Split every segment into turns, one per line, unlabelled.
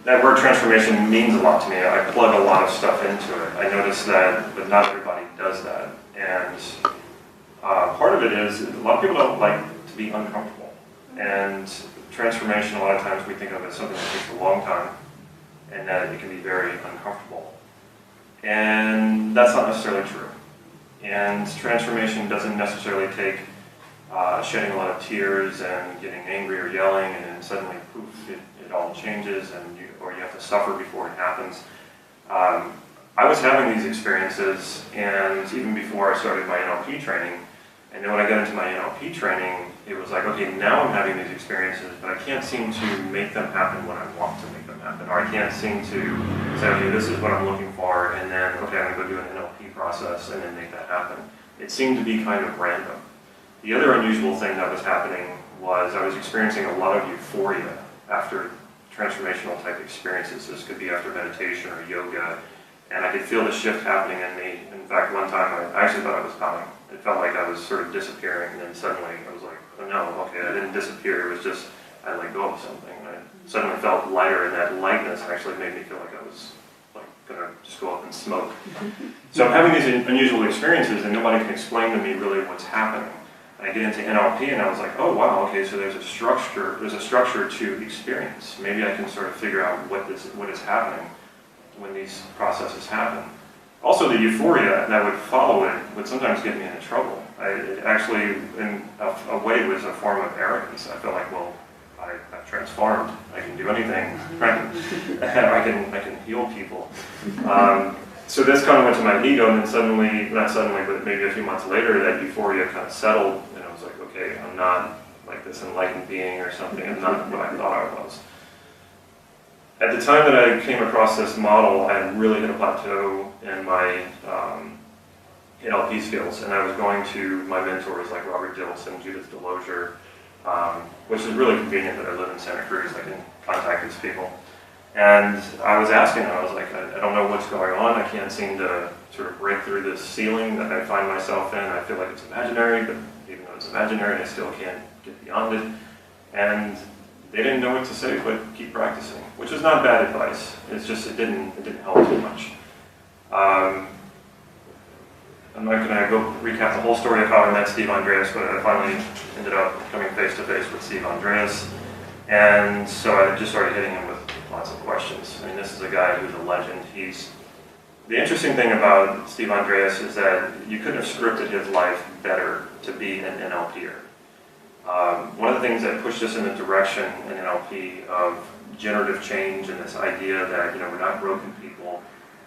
that word transformation means a lot to me. I plug a lot of stuff into it. I notice that, but not everybody does that. And part of it is, a lot of people don't like to be uncomfortable. And transformation, a lot of times we think of it as something that takes a long time, and that it can be very uncomfortable. And that's not necessarily true. And transformation doesn't necessarily take shedding a lot of tears and getting angry or yelling, and then suddenly, poof, it all changes, and or you have to suffer before it happens. I was having these experiences, and even before I started my NLP training, and then when I got into my NLP training, it was like, okay, now I'm having these experiences, but I can't seem to make them happen when I want to make them happen, or I can't seem to say, okay, this is what I'm looking for, and then, okay, I'm going to go do an NLP process and then make that happen. It seemed to be kind of random. The other unusual thing that was happening was I was experiencing a lot of euphoria after transformational type experiences. This could be after meditation or yoga, and I could feel the shift happening in me. In fact, one time I actually thought I was dying. It felt like I was sort of disappearing, and then suddenly I was like, oh no, okay, I didn't disappear, it was just I let go of something. And I suddenly felt lighter, and that lightness actually made me feel like I was like going to just go up and smoke. So I'm having these unusual experiences, and nobody can explain to me really what's happening. I get into NLP, and I was like, oh wow, okay, so there's a structure to experience. Maybe I can sort of figure out what is happening when these processes happen. Also, the euphoria that would follow it would sometimes get me into trouble. It actually, in a way, was a form of arrogance. I felt like, well, I've transformed. I can do anything. I can heal people. So this kind of went to my ego, and then suddenly, not suddenly, but maybe a few months later, that euphoria kind of settled, and I was like, okay, I'm not like this enlightened being or something. I'm not what I thought I was. At the time that I came across this model, I had really hit a plateau in my NLP skills, and I was going to my mentors like Robert Dills and Judith Delosier, which is really convenient that I live in Santa Cruz. I can contact these people. And I was asking them, I was like, I don't know what's going on. I can't seem to sort of break through this ceiling that I find myself in. I feel like it's imaginary, but even though it's imaginary, I still can't get beyond it. And they didn't know what to say, but keep practicing, which is not bad advice. It's just it didn't help too much. I'm not going to go recap the whole story of how I met Steve Andreas, but I finally ended up coming face to face with Steve Andreas, and so I just started hitting him with lots of questions. I mean, this is a guy who's a legend. The interesting thing about Steve Andreas is that you couldn't have scripted his life better to be an NLPer. One of the things that pushed us in the direction in NLP of generative change and this idea that we're not broken people,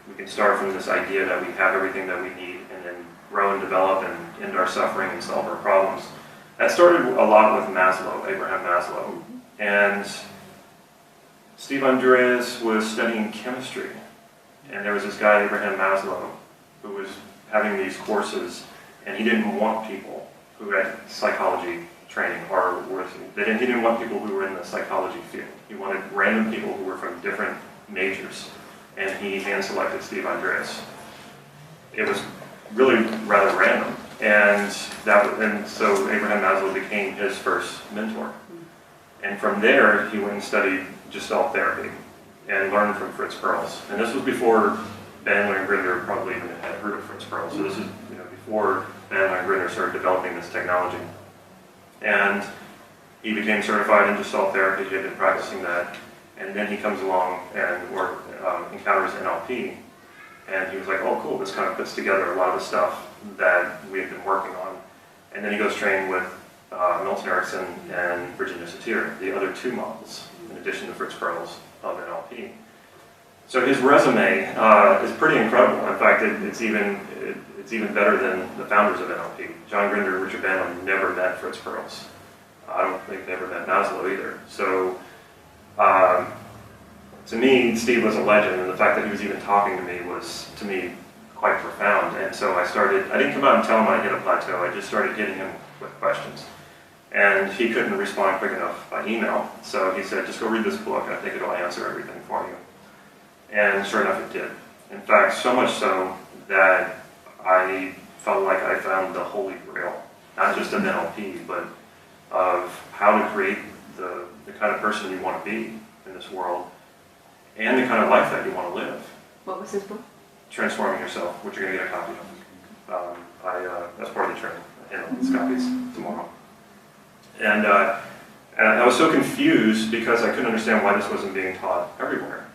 we can start from this idea that we have everything that we need and then grow and develop and end our suffering and solve our problems. That started a lot with Maslow, Abraham Maslow. And Steve Andreas was studying chemistry, and there was this guy, Abraham Maslow, who was having these courses, and he didn't want people who had psychology training, or he didn't want people who were in the psychology field. He wanted random people who were from different majors, and he hand-selected Steve Andreas. It was really rather random, and so Abraham Maslow became his first mentor. And from there, he went and studied Gestalt therapy and learned from Fritz Perls. And this was before Bandler and Grinder probably even had heard of Fritz Perls. So this is before Bandler and Grinder started developing this technology. And he became certified in Gestalt therapy. He had been practicing that. And then he comes along and encounters NLP. And he was like, oh, cool, this kind of puts together a lot of the stuff that we had been working on. And then he goes train with Milton Erickson and Virginia Satir, the other two models, in addition to Fritz Perls of NLP. So his resume is pretty incredible. In fact, it's even better than the founders of NLP. John Grinder and Richard Bandler never met Fritz Perls. I don't think they ever met Maslow either. So to me, Steve was a legend, and the fact that he was even talking to me was, to me, quite profound. And so I didn't come out and tell him I hit a plateau. I just started hitting him with questions. And he couldn't respond quick enough by email, so he said, just go read this book, I think it'll answer everything for you. And sure enough, it did. In fact, so much so that I felt like I found the holy grail, not just of NLP, but of how to create the kind of person you want to be in this world. and the kind of life that you want to live.
What was his book?
Transforming Yourself, which you're going to get a copy of. That's part of the training. These copies tomorrow. And I was so confused because I couldn't understand why this wasn't being taught everywhere.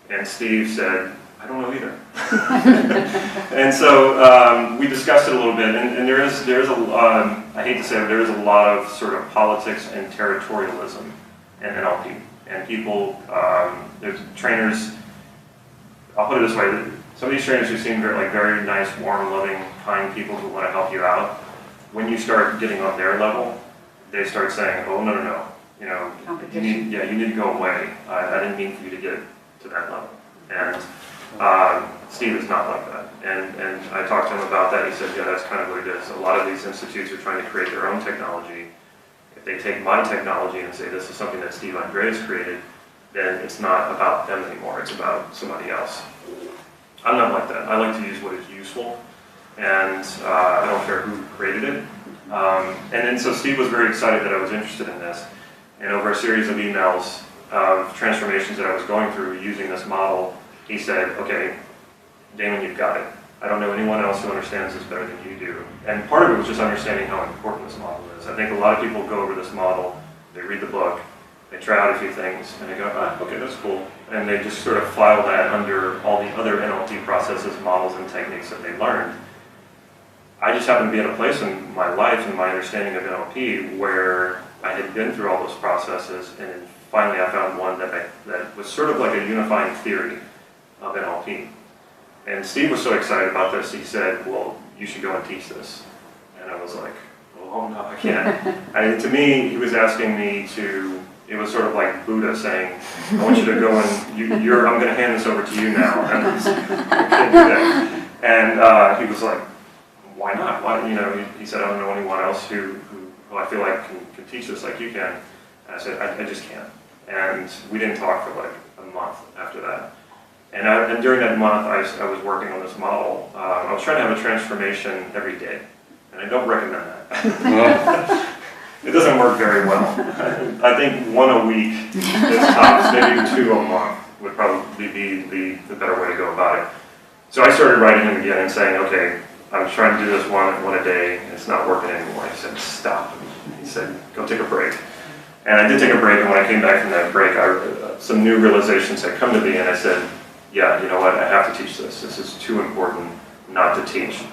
And Steve said, I don't know either. And so we discussed it a little bit, and there is I hate to say it, there is a lot of sort of politics and territorialism in NLP. And people, there's trainers, I'll put it this way, some of these trainers who seem very nice, warm, loving, kind people who want to help you out, when you start getting on their level, they start saying, oh, no, you know, you need to go away. I didn't mean for you to get to that level. And Steve is not like that. And I talked to him about that. He said, yeah, that's kind of what it is. A lot of these institutes are trying to create their own technology. If they take my technology and say this is something that Steve Andreas created, then it's not about them anymore. It's about somebody else. I'm not like that. I like to use what is useful, and I don't care who created it. And then so Steve was very excited that I was interested in this. And over a series of emails of transformations that I was going through using this model, he said, okay, Damon, you've got it. I don't know anyone else who understands this better than you do. And part of it was just understanding how important this model is. I think a lot of people go over this model, they read the book, they try out a few things, and they go, okay, that's cool. And they just sort of file that under all the other NLP processes, models, and techniques that they learned. I just happened to be at a place in my life and my understanding of NLP where I had been through all those processes, and then finally I found one that was sort of like a unifying theory of NLP. And Steve was so excited about this, he said, well, you should go and teach this. And I was like, oh no, I can't. To me, he was asking me to, it was sort of like Buddha saying, I want you to go and, I'm going to hand this over to you now. And I can't do that. And he was like, why not? Why, you know, he said, I don't know anyone else who I feel like can teach this like you can. And I said, I just can't. And we didn't talk for like a month after that. And during that month, I was working on this model. I was trying to have a transformation every day. And I don't recommend that. It doesn't work very well. I think one a week is tops, maybe 2 a month would probably be the better way to go about it. So I started writing him again and saying, okay, I'm trying to do this one a day, and it's not working anymore. He said, stop. He said, go take a break. And I did take a break, and when I came back from that break, some new realizations had come to me, and I said, yeah, you know what, I have to teach this. This is too important not to teach.